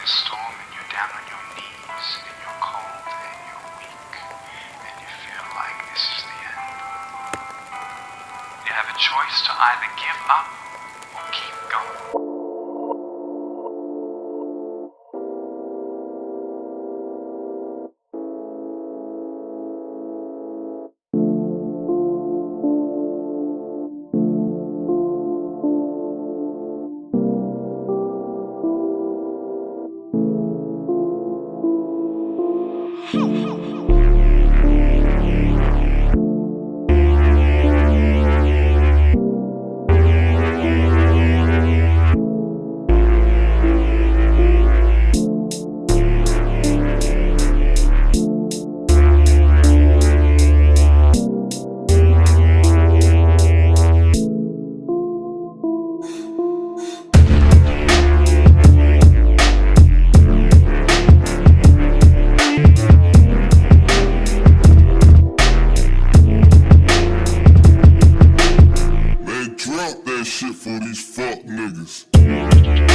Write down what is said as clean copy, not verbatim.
this storm and you're down on your knees and you're cold and you're weak and you feel like this is the end. You have a choice to either give up or keep going. Drop that shit for these fuck niggas.